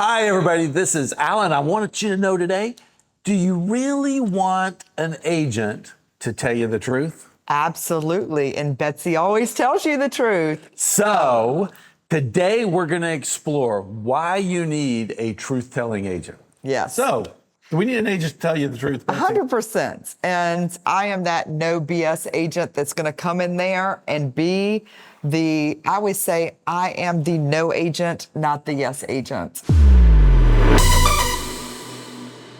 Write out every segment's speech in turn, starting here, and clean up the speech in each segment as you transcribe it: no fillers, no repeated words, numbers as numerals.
Hi, everybody. This is Alan. I wanted you to know today, do you really want an agent to tell you the truth? Absolutely. And Betsy always tells you the truth. So today we're going to explore why you need a truth-telling agent. Yes. So do we need an agent to tell you the truth, Betsy? 100%. And I am that no BS agent that's going to come in there and be I always say, I am the no agent, not the yes agent.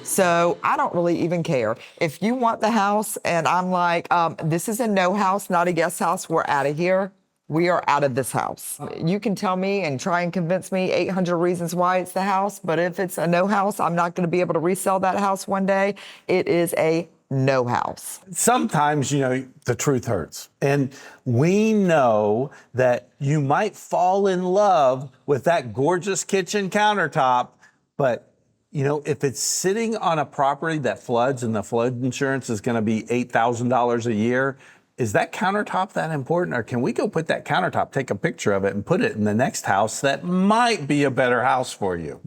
So I don't really even care. If you want the house and I'm like, this is a no house, not a yes house, we're out of here. We are out of this house. You can tell me and try and convince me 800 reasons why it's the house, but if it's a no house, I'm not going to be able to resell that house one day. It is a no house. Sometimes, the truth hurts. And we know that you might fall in love with that gorgeous kitchen countertop, but if it's sitting on a property that floods and the flood insurance is going to be $8,000 a year, is that countertop that important? Or can we go put that countertop, take a picture of it and put it in the next house that might be a better house for you?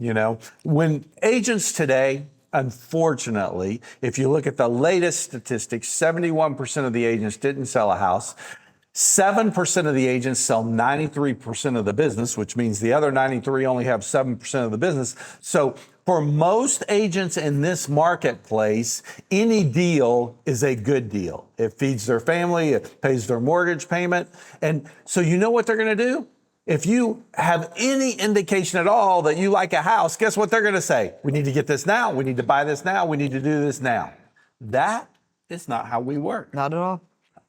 When agents today, unfortunately, if you look at the latest statistics, 71% of the agents didn't sell a house. 7% of the agents sell 93% of the business, which means the other 93 only have 7% of the business. So for most agents in this marketplace, any deal is a good deal. It feeds their family, it pays their mortgage payment. And so you know what they're going to do? If you have any indication at all that you like a house, guess what they're going to say? We need to get this now. We need to buy this now. We need to do this now. That is not how we work. Not at all.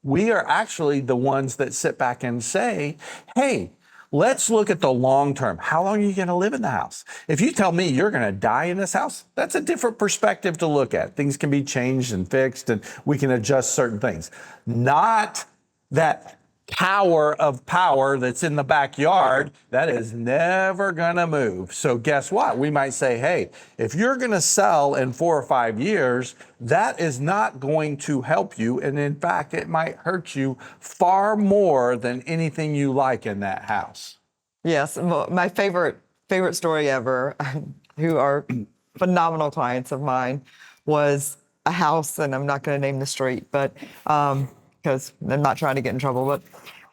We are actually the ones that sit back and say, hey, let's look at the long term. How long are you going to live in the house? If you tell me you're going to die in this house, that's a different perspective to look at. Things can be changed and fixed, and we can adjust certain things. Not that tower of power that's in the backyard that is never going to move. So guess what? We might say, hey, if you're going to sell in 4 or 5 years, that is not going to help you. And in fact, it might hurt you far more than anything you like in that house. Yes. Well, my favorite story ever, who are phenomenal clients of mine, was a house, and I'm not going to name the street, but because I'm not trying to get in trouble, but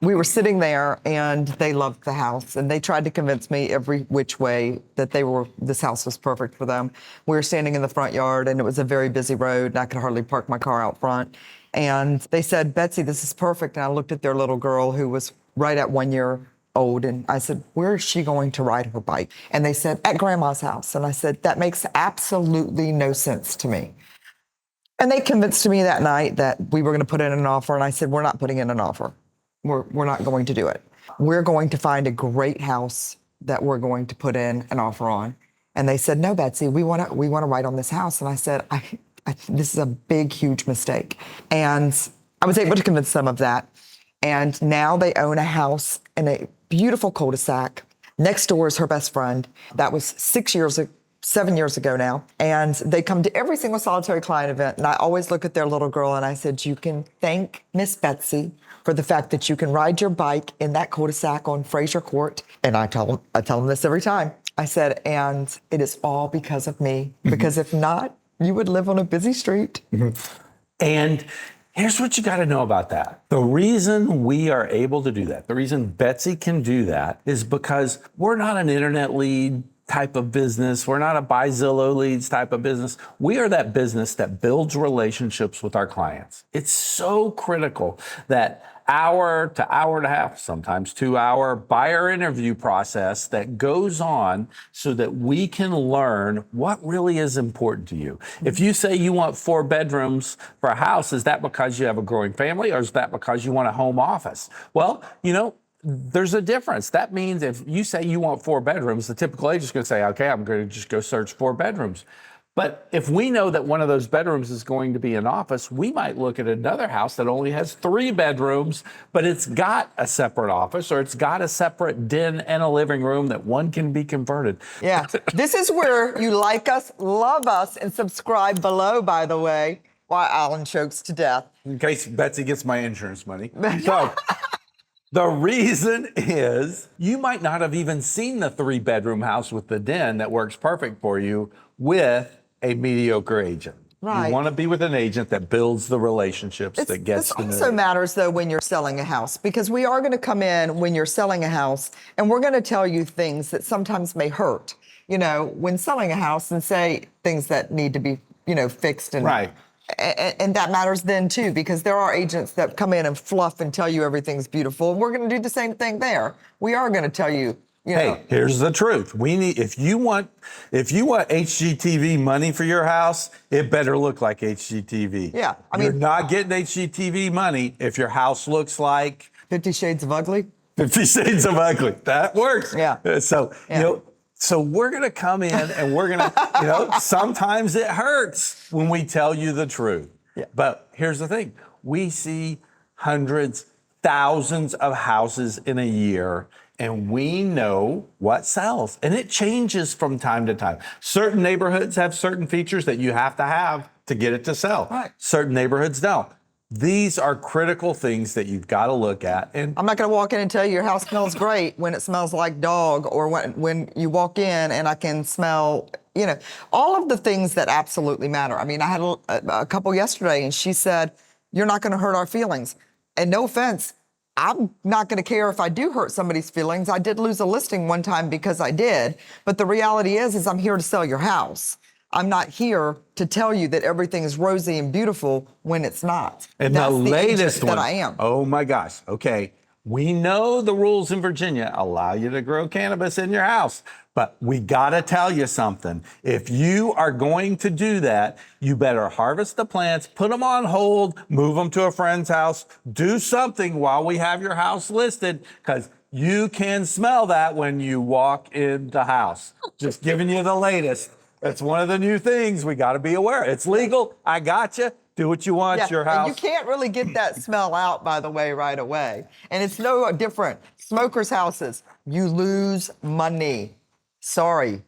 we were sitting there and they loved the house and they tried to convince me every which way that this house was perfect for them. We were standing in the front yard and it was a very busy road and I could hardly park my car out front. And they said, Betsy, this is perfect. And I looked at their little girl who was right at 1 year old. And I said, where is she going to ride her bike? And they said, at grandma's house. And I said, that makes absolutely no sense to me. And they convinced me that night that we were going to put in an offer. And I said, we're not putting in an offer. We're not going to do it. We're going to find a great house that we're going to put in an offer on. And they said, no, Betsy, we want to write on this house. And I said, this is a big, huge mistake. And I was able to convince them of that. And now they own a house in a beautiful cul-de-sac. Next door is her best friend. That was 7 years ago now. And they come to every single solitary client event. And I always look at their little girl and I said, you can thank Miss Betsy for the fact that you can ride your bike in that cul-de-sac on Fraser Court. And I tell them this every time. I said, and it is all because of me. Because if not, you would live on a busy street. And here's what you got to know about that. The reason we are able to do that, the reason Betsy can do that, is because we're not an internet lead type of business. We're not a buy Zillow leads type of business. We are that business that builds relationships with our clients. It's so critical that hour to hour and a half, sometimes 2 hour buyer interview process that goes on so that we can learn what really is important to you. If you say you want 4 bedrooms for a house, is that because you have a growing family or is that because you want a home office? Well, there's a difference. That means if you say you want 4 bedrooms, the typical agent is going to say, okay, I'm going to just go search 4 bedrooms. But if we know that one of those bedrooms is going to be an office, we might look at another house that only has 3 bedrooms, but it's got a separate office or it's got a separate den and a living room that one can be converted. Yeah. This is where you like us, love us, and subscribe below, by the way, while Alan chokes to death. In case Betsy gets my insurance money. So The reason is you might not have even seen the 3-bedroom house with the den that works perfect for you with a mediocre agent. Right. You want to be with an agent that builds the relationships, that gets This to know also you. matters, though, when you're selling a house, because we are going to come in when you're selling a house and we're going to tell you things that sometimes may hurt, when selling a house, and say things that need to be, fixed. And, Right. and that matters then, too, because there are agents that come in and fluff and tell you everything's beautiful. And we're going to do the same thing there. We are going to tell you, Hey, here's the truth. If you want HGTV money for your house, it better look like HGTV. Yeah, you're not getting HGTV money if your house looks like 50 Shades of Ugly. 50 Shades of Ugly. That works. Yeah. So we're gonna come in and we're gonna, sometimes it hurts when we tell you the truth. Yeah. But here's the thing: we see hundreds, thousands of houses in a year. And we know what sells. And it changes from time to time. Certain neighborhoods have certain features that you have to get it to sell. Right. Certain neighborhoods don't. These are critical things that you've got to look at. And I'm not going to walk in and tell you your house smells great when it smells like dog, or when you walk in and I can smell, all of the things that absolutely matter. I mean, I had a couple yesterday and she said, "You're not going to hurt our feelings." And no offense, I'm not going to care if I do hurt somebody's feelings. I did lose a listing one time because I did. But the reality is I'm here to sell your house. I'm not here to tell you that everything is rosy and beautiful when it's not. And that's the latest one that I am. Oh my gosh. Okay. We know the rules in Virginia allow you to grow cannabis in your house, but we got to tell you something. If you are going to do that, you better harvest the plants, put them on hold, move them to a friend's house, do something while we have your house listed, because you can smell that when you walk in the house. Just giving you the latest. That's one of the new things we got to be aware. It's legal. I got you. Do what you want. It's your house. And you can't really get that smell out, by the way, right away. And it's no different. Smokers' houses, you lose money. Sorry.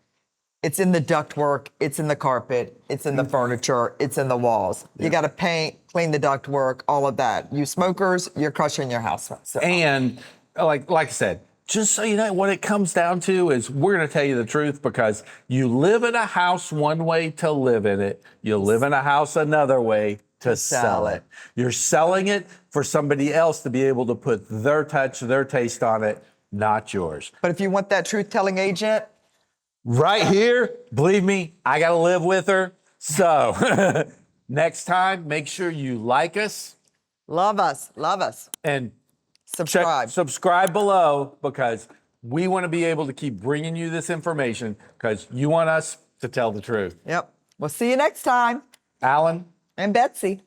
It's in the ductwork. It's in the carpet. It's in the furniture. It's in the walls. Yeah. You got to paint, clean the ductwork, all of that. You smokers, you're crushing your house. So. And like I said, just so you know, what it comes down to is we're going to tell you the truth, because you live in a house one way to live in it. You live in a house another way to sell it. You're selling it for somebody else to be able to put their touch, their taste on it, not yours. But if you want that truth-telling agent, right here, believe me, I got to live with her. So next time, make sure you like us. Love us. And subscribe below, because we want to be able to keep bringing you this information, because you want us to tell the truth. Yep. We'll see you next time. Alan and Betsy.